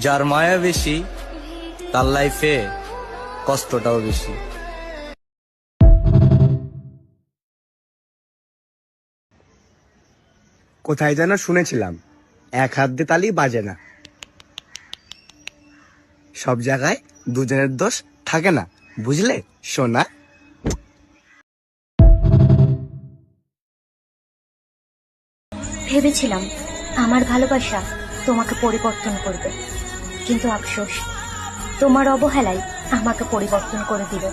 যার মায়া বেশি তার লাইফে কষ্টটাও বেশি। কোথায় যেন শুনেছিলাম, এক হাত দিয়ে তালি বাজে না। সব জায়গায় দুজনের দোষ থাকে না, বুঝলে সোনা? ভেবেছিলাম আমার ভালোবাসা তোমাকে পরিবর্তন করবে, কিন্তু আফসোস তোমার অবহেলায় আমাকে পরিবর্তন করে দিল।